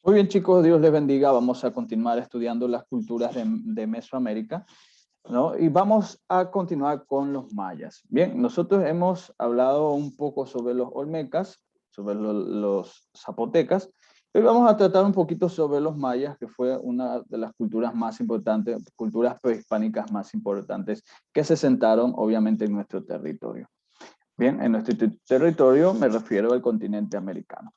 Muy bien, chicos, Dios les bendiga. Vamos a continuar estudiando las culturas de Mesoamérica, ¿no? Y vamos a continuar con los mayas. Bien, nosotros hemos hablado un poco sobre los olmecas, sobre los zapotecas. Hoy vamos a tratar un poquito sobre los mayas, que fue una de las culturas más importantes, culturas prehispánicas más importantes, que se sentaron obviamente en nuestro territorio. Bien, en nuestro territorio me refiero al continente americano.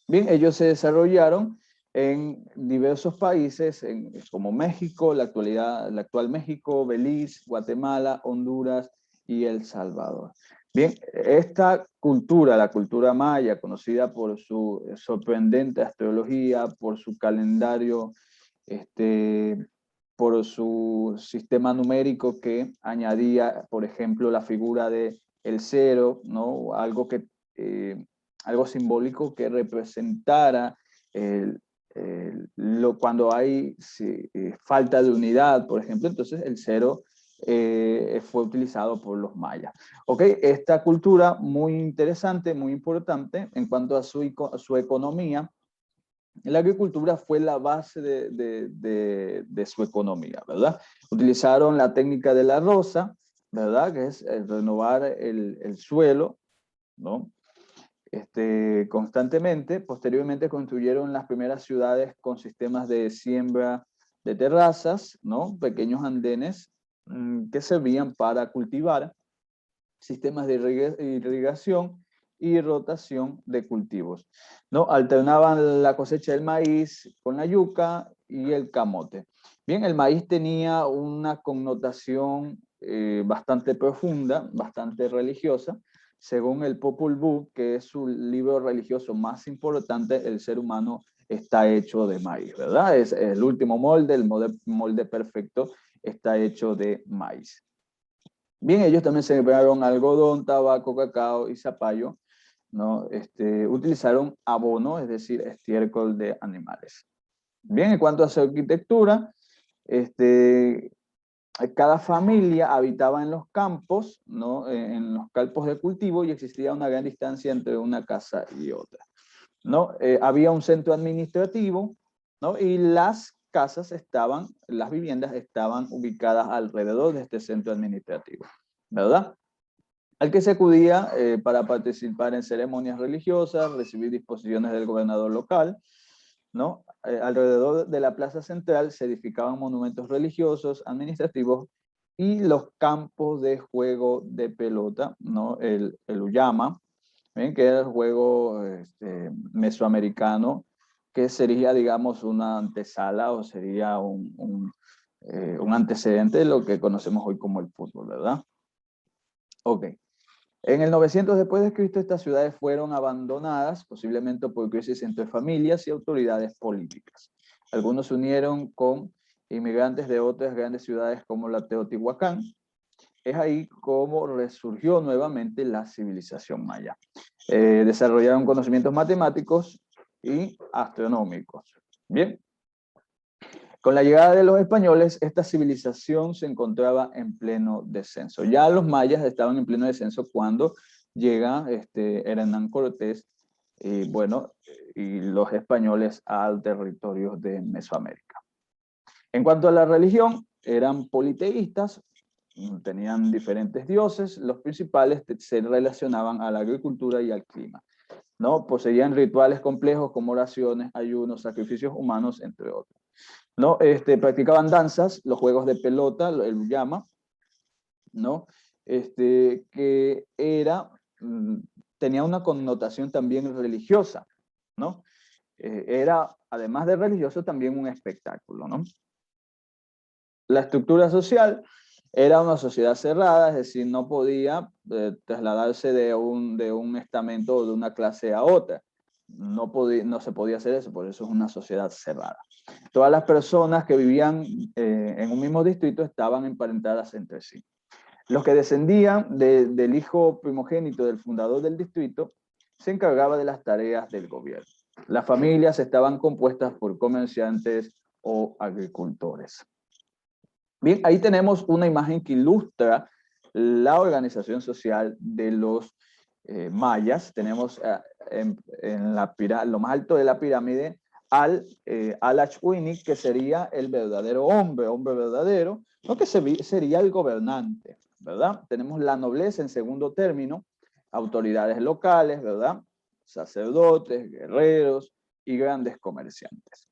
Bien, ellos se desarrollaron en diversos países, como México, la actual México, Belice, Guatemala, Honduras y El Salvador. Bien, esta cultura, la cultura maya, conocida por su sorprendente astrología, por su calendario, por su sistema numérico que añadía, por ejemplo, la figura de el cero, ¿no? Algo simbólico que representara cuando hay falta de unidad, por ejemplo, entonces el cero fue utilizado por los mayas. ¿Ok? Esta cultura muy interesante, muy importante en cuanto a su economía. La agricultura fue la base de su economía, ¿verdad? Utilizaron la técnica de la roza, ¿verdad? Que es renovar el suelo, ¿no? Constantemente. Posteriormente construyeron las primeras ciudades con sistemas de siembra de terrazas, ¿no? Pequeños andenes que servían para cultivar, sistemas de irrigación y rotación de cultivos, ¿no? Alternaban la cosecha del maíz con la yuca y el camote. Bien, el maíz tenía una connotación bastante profunda, bastante religiosa. Según el Popol Vuh, que es su libro religioso más importante, el ser humano está hecho de maíz, ¿verdad? Es el último molde, el molde perfecto está hecho de maíz. Bien, ellos también sembraron algodón, tabaco, cacao y zapallo, ¿no? Utilizaron abono, es decir, estiércol de animales. Bien, en cuanto a su arquitectura, cada familia habitaba en los campos, ¿no? En los campos de cultivo, y existía una gran distancia entre una casa y otra, ¿no? Había un centro administrativo, ¿no? Y las las viviendas estaban ubicadas alrededor de este centro administrativo, ¿verdad? Al que se acudía para participar en ceremonias religiosas, recibir disposiciones del gobernador local, ¿no? Alrededor de la plaza central se edificaban monumentos religiosos, administrativos y los campos de juego de pelota, ¿no? El Uyama, ¿ven? Que era el juego mesoamericano, que sería, digamos, una antesala o sería un antecedente de lo que conocemos hoy como el fútbol, ¿verdad? Ok. En el 900 después de Cristo, estas ciudades fueron abandonadas, posiblemente por crisis entre familias y autoridades políticas. Algunos se unieron con inmigrantes de otras grandes ciudades como la Teotihuacán. Es ahí como resurgió nuevamente la civilización maya. Desarrollaron conocimientos matemáticos y astronómicos. Bien. Con la llegada de los españoles, esta civilización se encontraba en pleno descenso. Ya los mayas estaban en pleno descenso cuando llega Hernán Cortés y los españoles al territorio de Mesoamérica. En cuanto a la religión, eran politeístas, tenían diferentes dioses, los principales se relacionaban a la agricultura y al clima, ¿no? Poseían rituales complejos como oraciones, ayunos, sacrificios humanos, entre otros, ¿no? Practicaban danzas, los juegos de pelota, el llama, ¿no? Que tenía una connotación también religiosa, ¿no? Era, además de religioso, también un espectáculo, ¿no? La estructura social era una sociedad cerrada, es decir, no podía trasladarse de un estamento o de una clase a otra. No se podía hacer eso, por eso es una sociedad cerrada. Todas las personas que vivían en un mismo distrito estaban emparentadas entre sí. Los que descendían del hijo primogénito del fundador del distrito se encargaba de las tareas del gobierno. Las familias estaban compuestas por comerciantes o agricultores. Bien, ahí tenemos una imagen que ilustra la organización social de los mayas. Tenemos en lo más alto de la pirámide al-Ashwini, que sería el verdadero hombre verdadero, ¿no? Que sería el gobernante, ¿verdad? Tenemos la nobleza en segundo término, autoridades locales, ¿verdad? Sacerdotes, guerreros y grandes comerciantes.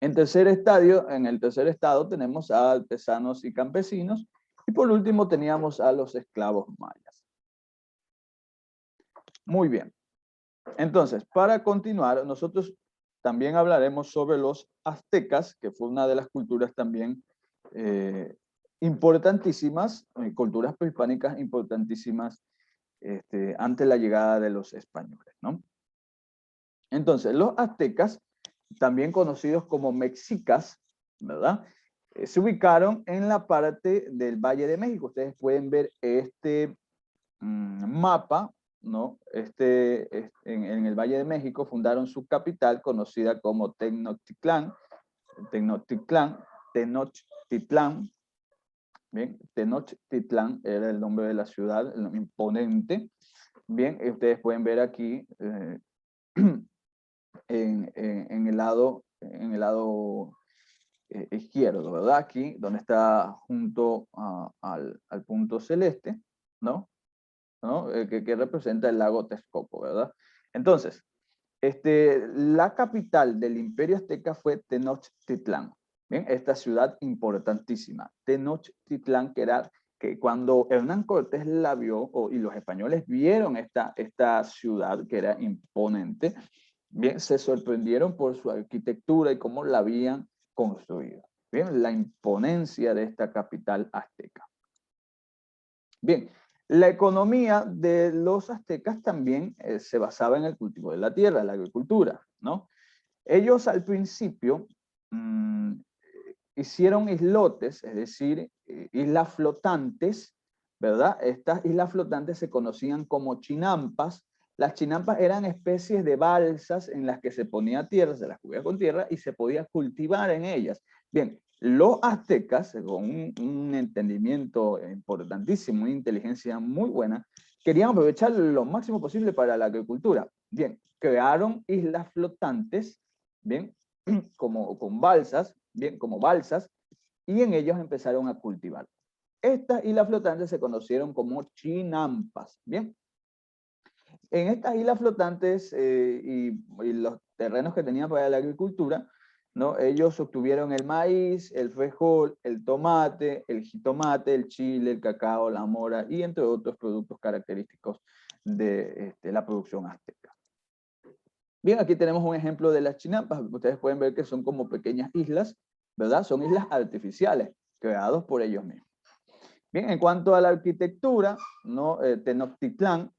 En el tercer estado tenemos a artesanos y campesinos, y por último teníamos a los esclavos mayas. Muy bien. Entonces, para continuar, nosotros también hablaremos sobre los aztecas, que fue una de las culturas también importantísimas, culturas prehispánicas importantísimas ante la llegada de los españoles, ¿no? Entonces, los aztecas, también conocidos como mexicas, ¿verdad? Se ubicaron en la parte del Valle de México. Ustedes pueden ver este mapa, ¿no? En el Valle de México fundaron su capital, conocida como Tenochtitlán, bien, Tenochtitlán era el nombre de la ciudad, el imponente. Bien, ustedes pueden ver aquí en el lado izquierdo, ¿verdad? Aquí, donde está junto al punto celeste, ¿no? Que representa el lago Texcoco, ¿verdad? Entonces, la capital del Imperio Azteca fue Tenochtitlán. Bien, esta ciudad importantísima, Tenochtitlán, que cuando Hernán Cortés la vio, y los españoles vieron esta ciudad que era imponente, bien, se sorprendieron por su arquitectura y cómo la habían construido. Bien, la imponencia de esta capital azteca. Bien, la economía de los aztecas también se basaba en el cultivo de la tierra, la agricultura, ¿no? Ellos al principio hicieron islotes, es decir, islas flotantes, ¿verdad? Estas islas flotantes se conocían como chinampas. Las chinampas eran especies de balsas en las que se ponía tierra, se las cubría con tierra y se podía cultivar en ellas. Bien, los aztecas, con un entendimiento importantísimo, una inteligencia muy buena, querían aprovechar lo máximo posible para la agricultura. Bien, crearon islas flotantes, bien, con balsas, bien, como balsas, y en ellos empezaron a cultivar. Estas islas flotantes se conocieron como chinampas, bien. En estas islas flotantes y los terrenos que tenían para la agricultura, ¿no? Ellos obtuvieron el maíz, el frijol, el tomate, el jitomate, el chile, el cacao, la mora y entre otros productos característicos de la producción azteca. Bien, aquí tenemos un ejemplo de las chinampas. Ustedes pueden ver que son como pequeñas islas, ¿verdad? Son islas artificiales, creados por ellos mismos. Bien, en cuanto a la arquitectura, ¿no? Tenochtitlán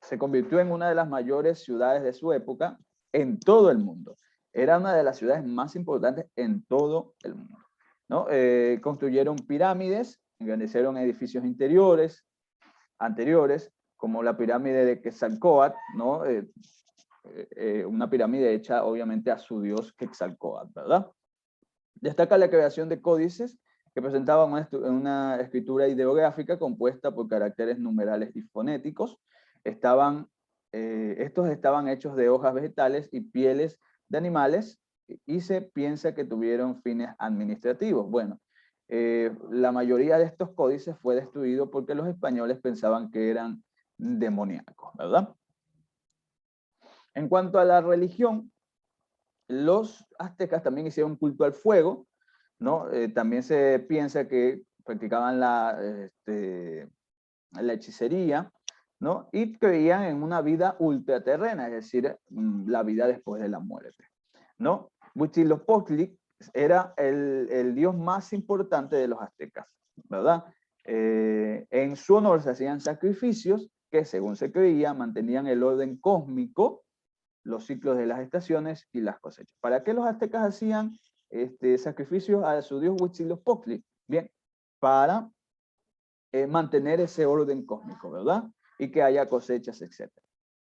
se convirtió en una de las mayores ciudades de su época en todo el mundo. Era una de las ciudades más importantes en todo el mundo, ¿no? Construyeron pirámides, engrandecieron edificios anteriores, como la pirámide de Quetzalcóatl, ¿no? Una pirámide hecha obviamente a su dios Quetzalcóatl, ¿verdad? Destaca la creación de códices que presentaban una escritura ideográfica compuesta por caracteres numerales y fonéticos. Estos estaban hechos de hojas vegetales y pieles de animales y se piensa que tuvieron fines administrativos. Bueno, la mayoría de estos códices fue destruido porque los españoles pensaban que eran demoníacos, ¿verdad? En cuanto a la religión, los aztecas también hicieron culto al fuego, ¿no? También se piensa que practicaban la hechicería, ¿no? Y creían en una vida ultraterrena, es decir, la vida después de la muerte, ¿no? Huitzilopochtli era el dios más importante de los aztecas, ¿verdad? En su honor se hacían sacrificios que, según se creía, mantenían el orden cósmico, los ciclos de las estaciones y las cosechas. ¿Para qué los aztecas hacían sacrificios a su dios Huitzilopochtli? Bien, para mantener ese orden cósmico, ¿verdad? Y que haya cosechas, etc.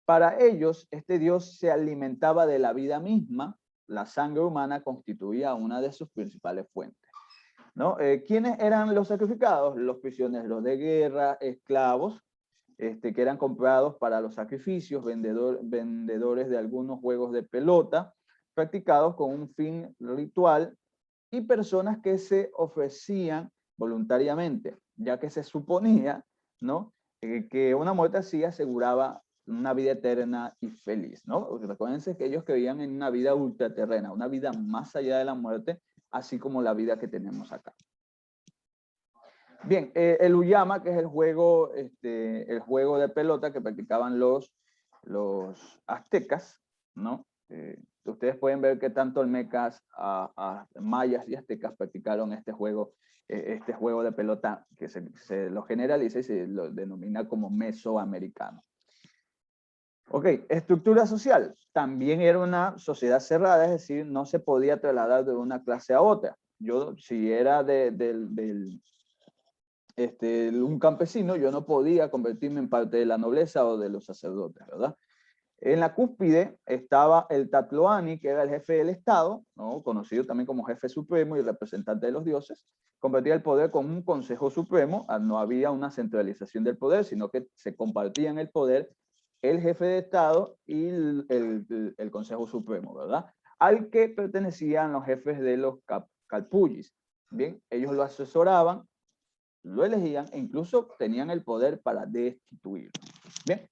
Para ellos, este dios se alimentaba de la vida misma, la sangre humana constituía una de sus principales fuentes, ¿no? ¿Quiénes eran los sacrificados? Los prisioneros de guerra, esclavos, que eran comprados para los sacrificios, vendedores de algunos juegos de pelota, practicados con un fin ritual y personas que se ofrecían voluntariamente, ya que se suponía, ¿no? Que una muerte así aseguraba una vida eterna y feliz, ¿no? Porque recuérdense que ellos creían en una vida ultraterrena, una vida más allá de la muerte, así como la vida que tenemos acá. Bien, el Uyama, que es el juego de pelota que practicaban los aztecas, ¿no? Ustedes pueden ver que tanto olmecas, mayas y aztecas practicaron este juego de pelota que se lo generaliza y se lo denomina como mesoamericano. Ok, estructura social. También era una sociedad cerrada, es decir, no se podía trasladar de una clase a otra. Yo, si era un campesino, yo no podía convertirme en parte de la nobleza o de los sacerdotes, ¿verdad? En la cúspide estaba el Tlatoani, que era el jefe del Estado, ¿no? Conocido también como jefe supremo y representante de los dioses. Compartía el poder con un consejo supremo. No había una centralización del poder, sino que se compartían el poder el jefe de Estado y el consejo supremo, ¿verdad? Al que pertenecían los jefes de los calpullis. Bien, ellos lo asesoraban, lo elegían e incluso tenían el poder para destituirlo. Bien.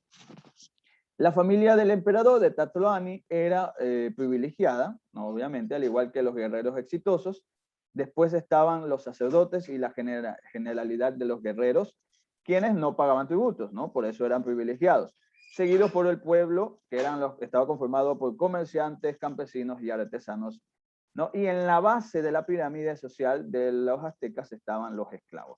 La familia del emperador de Tlatoani era privilegiada, ¿no? Obviamente, al igual que los guerreros exitosos. Después estaban los sacerdotes y la generalidad de los guerreros, quienes no pagaban tributos, ¿no? Por eso eran privilegiados. Seguidos por el pueblo, que estaba conformado por comerciantes, campesinos y artesanos, ¿no? Y en la base de la pirámide social de los aztecas estaban los esclavos.